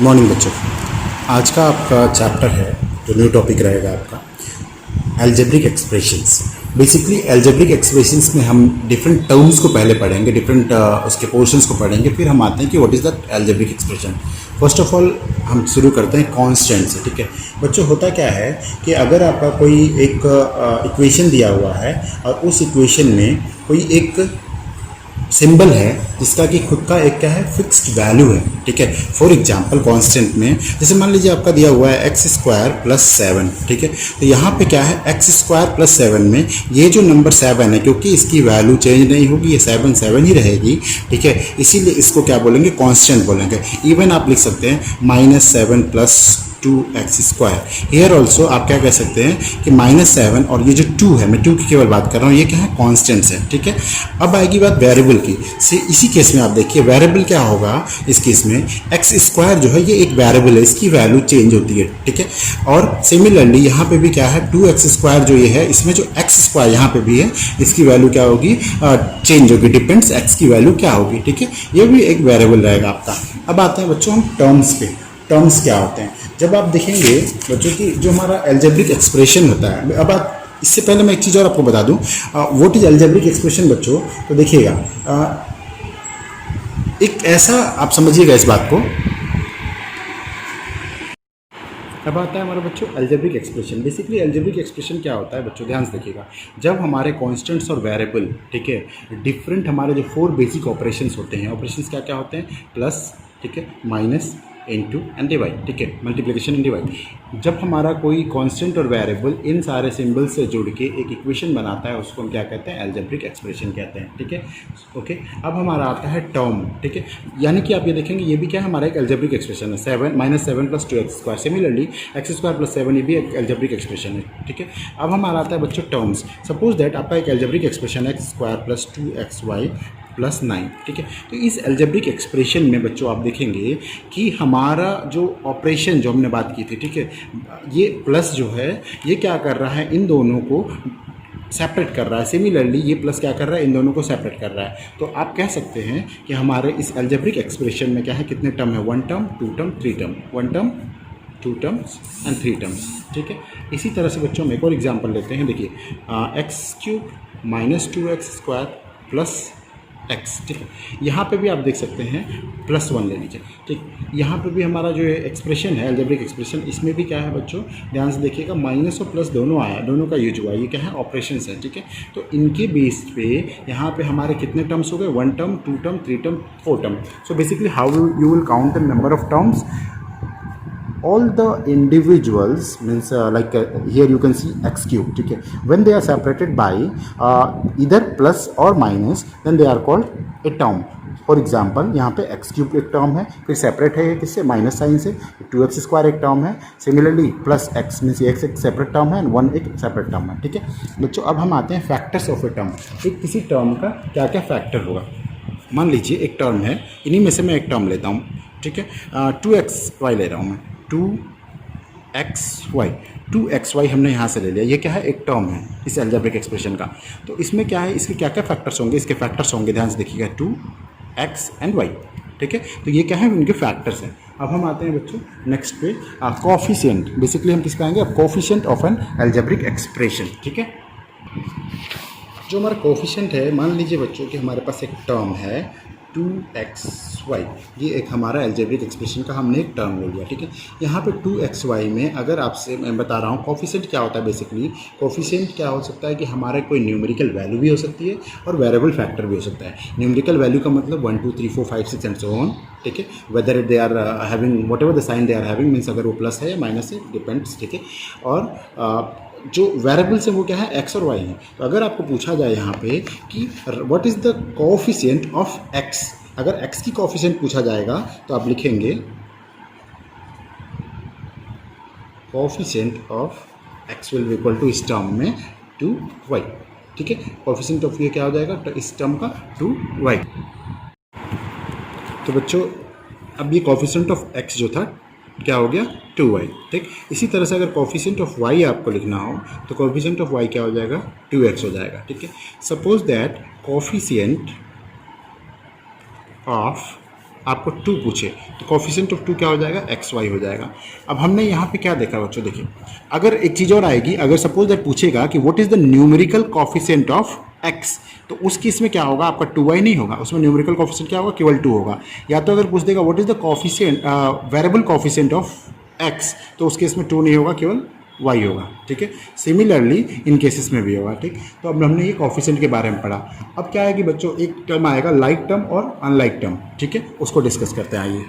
Morning बच्चों। आज का आपका चैप्टर है जो न्यू टॉपिक रहेगा आपका algebraic expressions. Basically algebraic expressions में हम डिफरेंट टर्म्स को पहले पढ़ेंगे, डिफरेंट उसके पोर्शंस को पढ़ेंगे, फिर हम आते हैं कि what is the algebraic expression. First of all हम शुरू करते हैं कांस्टेंट से। ठीक है बच्चों, होता क्या है कि अगर आपका कोई एक इक्वेशन दिया हुआ है और उस इक्वेशन में कोई एक सिंबल है जिसका कि खुद का एक क्या है फिक्स्ड वैल्यू है। ठीक है, फॉर एग्जांपल कांस्टेंट में जैसे मान लीजिए आपका दिया हुआ है एक्स स्क्वायर प्लस 7। ठीक है, तो यहाँ पे क्या है एक्स स्क्वायर प्लस 7 में ये जो नंबर 7 है, क्योंकि इसकी वैल्यू चेंज नहीं होगी, ये 7 7 ही रहेगी। ठीक है, इसीलिए इसको क्या बोलेंगे, कांस्टेंट बोलेंगे। इवन आप लिख सकते हैं -7 plus 2x square. Here also आप क्या कह सकते हैं कि -7 और ये जो 2 है, मैं 2 की केवल बात कर रहा हूँ, ये क्या है कॉन्स्टेंट्स है। ठीक है, अब आएगी बात वेरिएबल की। इसी केस में आप देखिए वेरिएबल क्या होगा इस केस में, एक्स स्क्वायर जो है ये एक वेरिएबल है, इसकी वैल्यू चेंज होती है। ठीक है, और सिमिलरली यहाँ पे भी क्या है 2x स्क्वायर जो ये है, इसमें जो एक्स स्क्वायर यहाँ पे भी है, इसकी वैल्यू क्या होगी, चेंज होगी, डिपेंड्स एक्स की वैल्यू क्या होगी। ठीक है, ये भी एक वेरिएबल रहेगा आपका। अब आते हैं बच्चों हम टर्म्स पे। टर्म्स क्या होते हैं, जब आप देखेंगे बच्चों की जो हमारा एल्जेब्रिक एक्सप्रेशन होता है। अब आप इससे पहले मैं एक चीज़ और आपको बता दूं, व्हाट इज एल्जेब्रिक एक्सप्रेशन बच्चों। तो देखिएगा एक ऐसा आप समझिएगा इस बात को। अब आता है हमारा बच्चों algebraic expression. Basically algebraic expression क्या होता है बच्चों, ध्यान से देखिएगा। जब हमारे कॉन्स्टेंट्स और वेरिएबल, ठीक है, डिफरेंट हमारे जो 4 बेसिक ऑपरेशंस होते हैं, ऑपरेशंस क्या क्या होते हैं, प्लस, ठीक है, माइनस, इनटू एंड डिवाइड। ठीक है, मल्टीप्लिकेशन एंड डिवाइड। जब हमारा कोई कांस्टेंट और वेरिएबल इन सारे सिंबल से जुड़ के एक इक्वेशन बनाता है, उसको हम क्या कहते हैं, एल्जेब्रिक एक्सप्रेशन कहते हैं। ठीक है, ओके। अब हमारा आता है टर्म। ठीक है, यानी कि आप ये देखेंगे ये भी क्या है, हमारा एक एल्जेब्रिक एक्सप्रेशन है। -7 plus 2x square. Similarly x square plus 7 ये भी एक एल्जेब्रिक एक्सप्रेशन है। ठीक है, अब हमारा आता है बच्चों टर्म्स। सपोज दैट आपका एक एल्जेब्रिक एक्सप्रेशन है x square plus 2xy plus 9। ठीक है, तो इस एल्जेब्रिक एक्सप्रेशन में बच्चों आप देखेंगे कि हमारा जो ऑपरेशन जो हमने बात की थी, ठीक है, ये प्लस जो है ये क्या कर रहा है, इन दोनों को सेपरेट कर रहा है। सिमिलरली ये प्लस क्या कर रहा है, इन दोनों को सेपरेट कर रहा है। तो आप कह सकते हैं कि हमारे इस एल्जेब्रिक एक्सप्रेशन में क्या है, कितने टर्म है, 1 term, 2 term, 3 term, 1 term, 2 terms and 3 terms. ठीक है, इसी तरह से बच्चों हम एक और एग्जाम्पल लेते हैं। देखिए x³ minus 2x square plus x। ठीक है, यहाँ पे भी आप देख सकते हैं +1 ले लीजिए। ठीक, यहाँ पे भी हमारा जो एक्सप्रेशन है एल्जेब्रिक एक्सप्रेशन, इसमें भी क्या है बच्चों, ध्यान से देखिएगा, माइनस और प्लस दोनों आया, दोनों का यूज हुआ। ये क्या है, ऑपरेशंस है। ठीक है, तो इनके बेस पे यहाँ पे हमारे कितने टर्म्स हो गए, 1 term, 2 term, 3 term, 4 term. So basically how you will count the number of terms, all the individuals means here you can see x³। ठीक है, when they are separated by either plus or minus then they are called a term। For example यहाँ पे x³ एक term है, फिर separate है किससे, minus sign से। 2x स्क्वायर एक टर्म है, similarly plus x means x एक सेपरेट टर्म है एंड 1 एक सेपरेट टर्म है। ठीक है बच्चों, अब हम आते हैं फैक्टर्स ऑफ ए टर्म। एक किसी टर्म का क्या क्या फैक्टर होगा। मान लीजिए एक टर्म है, इन्हीं में से मैं एक टर्म लेता हूँ। ठीक है, 2xy ले रहा हूँ मैं, 2xy हमने यहाँ से ले लिया। ये क्या है, एक टर्म है इस एल्जेब्रिक एक्सप्रेशन का। तो इसमें क्या है, इसके क्या क्या फैक्टर्स होंगे, इसके फैक्टर्स होंगे, ध्यान से देखिएगा, 2x एंड y। ठीक है, तो ये क्या है, उनके फैक्टर्स हैं। अब हम आते हैं बच्चों नेक्स्ट पे, कोफिशिएंट। बेसिकली हम किस पे आएंगे, अब coefficient of an algebraic expression. ठीक है, जो हमारा कोफिशिएंट है, मान लीजिए बच्चों कि हमारे पास एक टर्म है 2xy, ये एक हमारा एल्जेब्रिक एक्सप्रेशन का हमने एक टर्म ले लिया। ठीक है, यहाँ पे 2xy में अगर आपसे मैं बता रहा हूँ कोफिशिएंट क्या होता है। बेसिकली कोफिशिएंट क्या हो सकता है कि हमारे कोई न्यूमेरिकल वैल्यू भी हो सकती है और वेरिएबल फैक्टर भी हो सकता है। न्यूमेरिकल वैल्यू का मतलब 1 2 3 4 5 6 एंड सो ऑन। ठीक है, whether they are having whatever the sign they are having, means अगर वो प्लस है या माइनस है, डिपेंड्स। ठीक है, और जो वेरिएबल्स हैं वो क्या है, x और y हैं। तो अगर आपको पूछा जाए यहाँ पे कि what is the coefficient of x, अगर x की कोफिशिएंट पूछा जाएगा तो आप लिखेंगे coefficient of x will be equal to इस टर्म में 2y। ठीक है, कोफिशिएंट ऑफ ये क्या हो जाएगा, तो इस टर्म का 2y। तो बच्चों अब ये कोफिशिएंट ऑफ x जो था क्या हो गया, 2y। ठीक, इसी तरह से अगर कोफिशिएंट ऑफ y आपको लिखना हो तो कोफिशिएंट ऑफ y क्या हो जाएगा, 2x हो जाएगा। ठीक है, सपोज दैट कोफिशिएंट ऑफ आपको 2 पूछे तो कोफिशिएंट ऑफ 2 क्या हो जाएगा, एक्स वाई हो जाएगा। अब हमने यहाँ पे क्या देखा बच्चों, देखिए अगर एक चीज़ और आएगी, अगर सपोज दैट पूछेगा कि what is the numerical coefficient of x, तो उस केस में क्या होगा, आपका 2y नहीं होगा, उसमें न्यूमेरिकल कोफिशिएंट क्या होगा, केवल 2 होगा। या तो अगर पूछ देगा what is the coefficient variable coefficient of x, तो उस केस में 2 नहीं होगा, केवल y होगा। ठीक है, सिमिलरली इन केसेस में भी होगा। ठीक, तो अब हमने ये कोफिशिएंट के बारे में पढ़ा। अब क्या है कि बच्चों एक टर्म आएगा लाइक टर्म और अनलाइक टर्म। ठीक है, उसको डिस्कस करते हैं। आइए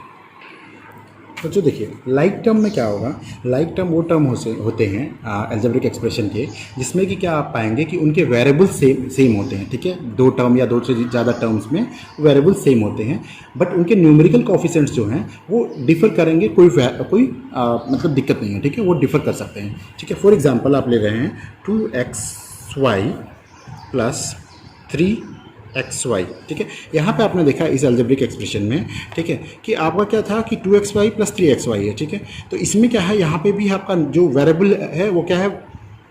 बच्चों देखिए, लाइक टर्म में क्या होगा, लाइक टर्म वो टर्म होते हैं अलजेब्रिक एक्सप्रेशन के, जिसमें कि क्या आप पाएंगे कि उनके वेरिएबल सेम होते हैं। ठीक है, 2 टर्म या 2 से ज़्यादा टर्म्स में वेरिएबल सेम होते हैं, बट उनके न्यूमेरिकल कोफिशिएंट्स जो हैं वो डिफर करेंगे। कोई मतलब दिक्कत नहीं है। ठीक है, वो डिफर कर सकते हैं। ठीक है, फॉर एग्जांपल आप ले रहे हैं 2xy प्लस 3xy। ठीक है, यहाँ पे आपने देखा इस अलजेब्रिक एक्सप्रेशन में, ठीक है, कि आपका क्या था कि 2xy प्लस 3xy है। ठीक है, तो इसमें क्या है, यहाँ पे भी आपका जो वेरिएबल है वो क्या है,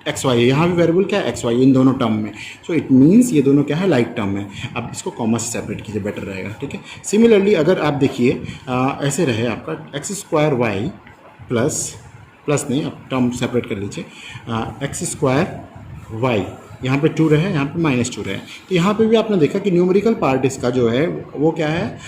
xy है। यहाँ भी वेरिएबल क्या है, xy, इन दोनों टर्म में। सो इट मीन्स ये दोनों क्या है, लाइक टर्म है। अब इसको कॉमा से सेपरेट कीजिए, बेटर रहेगा। ठीक है, सिमिलरली अगर आप देखिए ऐसे रहे आपका x² प्लस नहीं, आप टर्म सेपरेट कर लीजिए, x² यहाँ पे 2 रहे, यहाँ पे -2 रहे, तो यहाँ पे भी आपने देखा कि न्यूमेरिकल पार्ट इसका जो है वो क्या है,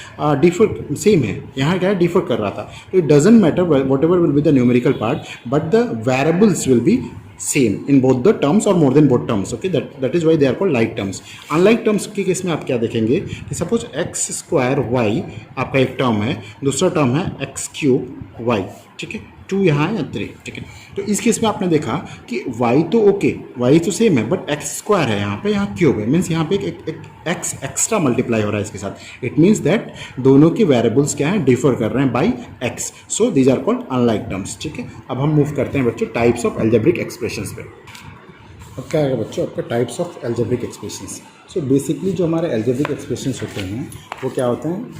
डिफर सेम है। यहाँ क्या है, डिफर कर रहा था। तो it doesn't matter whatever will be the numerical part, but the variables will be same in both the terms और more than both terms. Okay, that is why they are called like terms. Unlike terms के case में आप क्या देखेंगे कि suppose x² आपका एक term है, दूसरा टर्म है x³ ठीक है, 2 यहाँ है या 3। ठीक है, तो इस केस में आपने देखा कि y तो ओके, y तो सेम है, बट x² है यहाँ पे, यहाँ क्यूब है, मीन्स यहाँ पे एक x एक्स्ट्रा मल्टीप्लाई हो रहा है इसके साथ। इट मीन्स दैट दोनों के वेरिएबल्स क्या है, डिफर कर रहे हैं by x। So these are called unlike terms. ठीक है, अब हम मूव करते हैं बच्चों टाइप्स ऑफ अलजेब्रिक एक्सप्रेशंस पे। अब क्या है बच्चों, आपका types of algebraic expressions. So basically जो हमारे अलजेब्रिक एक्सप्रेशंस होते हैं वो क्या होते हैं,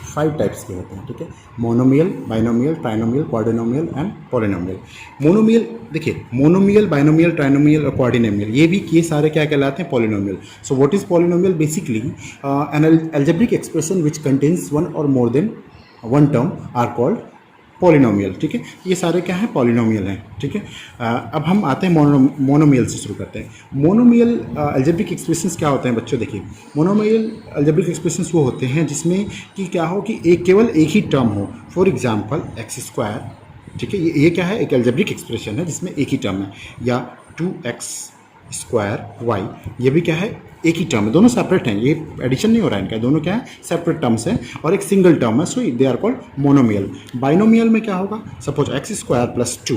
5 टाइप्स के होते हैं। ठीक है, monomial, binomial, trinomial, quadrinomial and polynomial. Monomial देखिए, मोनोमियल, बाइनोमियल, ट्राइनोमियल और क्वाड्रिनोमियल, ये सारे क्या कहलाते हैं, polynomial. So what is polynomial, basically an algebraic expression which contains 1 और more than 1 term are called polynomial. ठीक है, ये सारे क्या हैं, पॉलिनोमियल हैं। ठीक है, अब हम आते हैं मोनोमियल से शुरू करते हैं। मोनोमियल अलजेब्रिक एक्सप्रेशंस क्या होते हैं बच्चों, देखिए मोनोमियल अलजेब्रिक एक्सप्रेशंस वो होते हैं जिसमें कि क्या हो कि केवल एक ही टर्म हो। For example x²। ठीक है, ये क्या है, एक अलजेब्रिक एक्सप्रेशन है जिसमें एक ही टर्म है, या 2x²y, ये भी क्या है, एक ही टर्म है, दोनों सेपरेट हैं, ये एडिशन नहीं हो रहा है इनका, दोनों क्या है, सेपरेट टर्म्स हैं और एक सिंगल टर्म है। So they are called monomial. Binomial में क्या होगा, सपोज x² प्लस 2,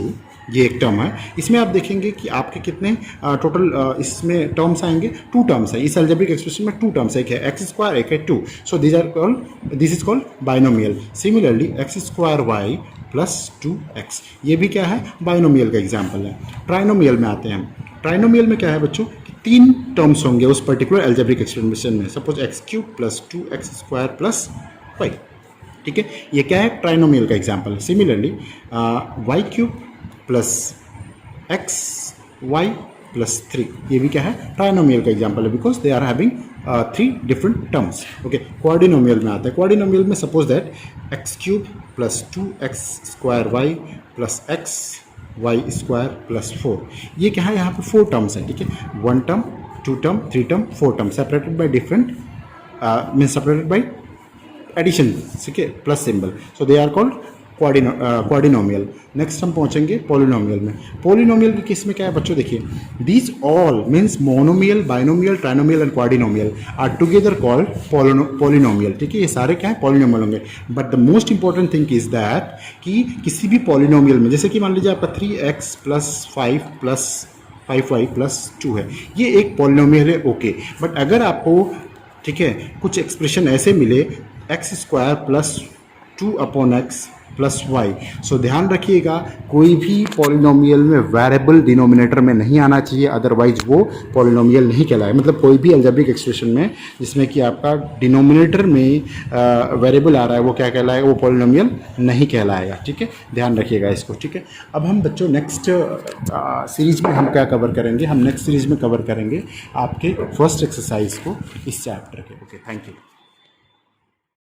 ये एक टर्म है, इसमें आप देखेंगे कि आपके कितने टोटल इसमें टर्म्स आएंगे, 2 टर्म्स है। इस अलजेब्रिक एक्सप्रेशन में 2 टर्म्स है, एक है x², एक है 2। So this is called binomial. Similarly x²y plus 2x, ये भी क्या है, बाइनोमियल का एग्जाम्पल है। ट्राइनोमियल में आते हैं हम। ट्राइनोमियल में क्या है बच्चों, 3 टर्म्स होंगे उस पर्टिकुलर अलजेब्रिक एक्सप्रेशन में, suppose x³ plus 2x² plus y। ठीक है, ये क्या है, ट्राइनोमियल का एग्जाम्पल है। Similarly y³ plus xy plus 3, ये भी क्या है, ट्राइनोमियल का एग्जाम्पल है, because they are having 3 different terms. Okay, quadrinomial में आता है। क्वाड्रिनोमियल में suppose that x³ plus 2x² plus xy² plus 4, ये क्या है, यहाँ पे 4 टर्म्स हैं। ठीक है, 1 term, 2 term, 3 term, 4 term, separated by different means separated by addition. ठीक है, plus symbol. So they are called quadrinomial. Next हम पहुंचेंगे पॉलिनोमियल में। पॉलिनोमियल के केस में क्या है बच्चों, देखिए these all means monomial, binomial, trinomial and quadrinomial are together called polynomial. ठीक है, ये सारे क्या है, पॉलिनोमियल होंगे। But the most important thing is that कि किसी भी पॉलिनोमियल में, जैसे कि मान लीजिए आपका 3x plus 5 plus 5y plus 2 है, ये एक पॉलिनोमियल है, ओके। बट अगर आपको, ठीक है, कुछ एक्सप्रेशन ऐसे मिले x² plus 2/x plus Y, सो ध्यान रखिएगा कोई भी पॉलिनोमियल में वेरिएबल डिनोमिनेटर में नहीं आना चाहिए, अदरवाइज वो पॉलिनोमियल नहीं कहलाए। मतलब कोई भी अलजेब्रिक एक्सप्रेशन में जिसमें कि आपका डिनोमिनेटर में वेरिएबल आ रहा है वो क्या कहलाएगा, वो पॉलिनोमियल नहीं कहलाएगा। ठीक है, ध्यान रखिएगा इसको। ठीक है, अब हम बच्चों नेक्स्ट सीरीज में हम क्या कवर करेंगे, हम नेक्स्ट सीरीज में कवर करेंगे आपके फर्स्ट एक्सरसाइज को इस चैप्टर के। Okay, thank you.